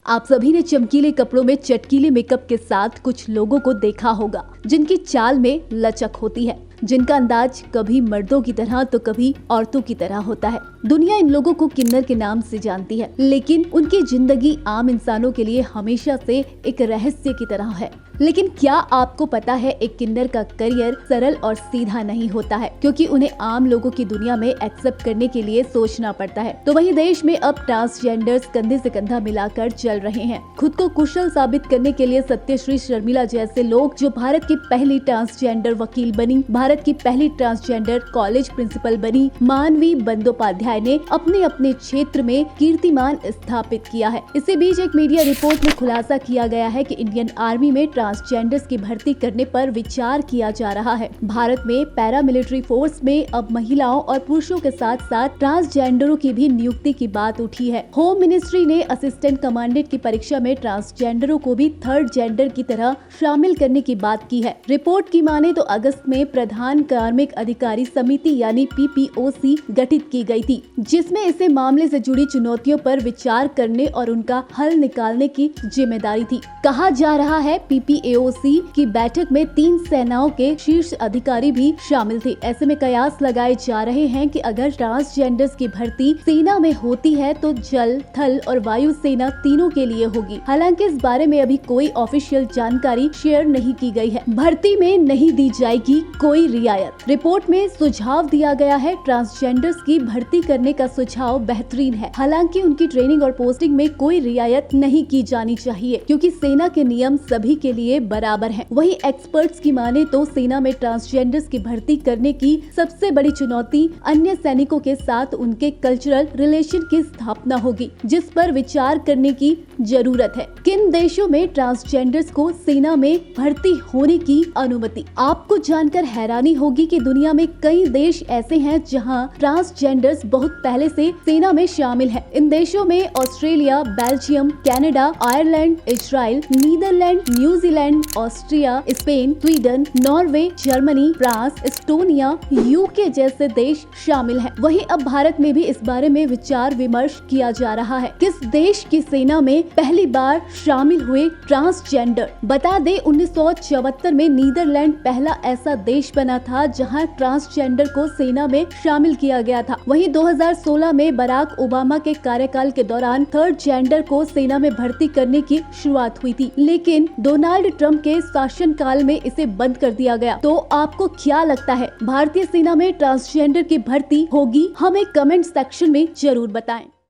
आप सभी ने चमकीले कपड़ों में चटकीले मेकअप के साथ कुछ लोगों को देखा होगा, जिनकी चाल में लचक होती है, जिनका अंदाज कभी मर्दों की तरह तो कभी औरतों की तरह होता है। दुनिया इन लोगों को किन्नर के नाम से जानती है, लेकिन उनकी जिंदगी आम इंसानों के लिए हमेशा से एक रहस्य की तरह है। लेकिन क्या आपको पता है, एक किन्नर का करियर सरल और सीधा नहीं होता है, क्योंकि उन्हें आम लोगों की दुनिया में एक्सेप्ट करने के लिए सोचना पड़ता है। तो वहीं देश में अब ट्रांसजेंडर्स कंधे से कंधा मिलाकर चल रहे हैं। खुद को कुशल साबित करने के लिए सत्यश्री शर्मिला जैसे लोग, जो भारत की पहली ट्रांसजेंडर वकील बनी, भारत की पहली ट्रांसजेंडर कॉलेज प्रिंसिपल बनी, मानवी बंदोपाध्याय ने अपने अपने क्षेत्र में कीर्तिमान स्थापित किया है। इसी बीच एक मीडिया रिपोर्ट में खुलासा किया गया है कि इंडियन आर्मी में ट्रांसजेंडर्स की भर्ती करने पर विचार किया जा रहा है। भारत में पैरामिलिट्री फोर्स में अब महिलाओं और पुरुषों के साथ साथ ट्रांसजेंडरों की भी नियुक्ति की बात उठी है। होम मिनिस्ट्री ने असिस्टेंट कमांडेंट की परीक्षा में ट्रांसजेंडरों को भी थर्ड जेंडर की तरह शामिल करने की बात की है। रिपोर्ट की माने तो अगस्त में प्रधान कार्मिक अधिकारी समिति यानी PPOC गठित की गई थी, जिसमें इसे मामले से जुड़ी चुनौतियों पर विचार करने और उनका हल निकालने की जिम्मेदारी थी। कहा जा रहा है PPOC की बैठक में 3 सेनाओं के शीर्ष अधिकारी भी शामिल थे। ऐसे में कयास लगाए जा रहे हैं कि अगर ट्रांसजेंडर्स की भर्ती सेना में होती है तो जल, थल और वायु सेना तीनों के लिए होगी। हालांकि इस बारे में अभी कोई ऑफिशियल जानकारी शेयर नहीं की गई है। भर्ती में नहीं दी जाएगी कोई रियायत। रिपोर्ट में सुझाव दिया गया है, ट्रांसजेंडर्स की भर्ती करने का सुझाव बेहतरीन है। हालांकि उनकी ट्रेनिंग और पोस्टिंग में कोई रियायत नहीं की जानी चाहिए, क्योंकि सेना के नियम सभी के लिए बराबर हैं। वहीं एक्सपर्ट्स की माने तो सेना में ट्रांसजेंडर्स की भर्ती करने की सबसे बड़ी चुनौती अन्य सैनिकों के साथ उनके कल्चरल रिलेशन की स्थापना होगी, जिस पर विचार करने की जरूरत है। किन देशों में ट्रांसजेंडर्स को सेना में भर्ती होने की अनुमति? आपको जानकर हैरानी होगी कि दुनिया में कई देश ऐसे हैं जहां ट्रांसजेंडर्स बहुत पहले से सेना में शामिल हैं। इन देशों में Australia, Belgium, Canada, Ireland, Israel, Netherlands, New Zealand, Austria, Spain, Sweden, Norway, Germany, France, Estonia, UK जैसे देश शामिल हैं। वहीं अब भारत में भी इस बारे में विचार विमर्श किया जा रहा है। किस देश की सेना में पहली बार शामिल हुए ट्रांसजेंडर? बता दें, 1974 में नीदरलैंड पहला ऐसा देश बना था जहां ट्रांसजेंडर को सेना में शामिल किया गया था। वहीं 2016 में बराक ओबामा के कार्यकाल के दौरान थर्ड जेंडर को सेना में भर्ती करने की शुरुआत हुई थी, लेकिन डोनाल्ड ट्रंप के शासनकाल में इसे बंद कर दिया गया। तो आपको क्या लगता है, भारतीय सेना में ट्रांसजेंडर की भर्ती होगी? हमें कमेंट सेक्शन में जरूर बताएं।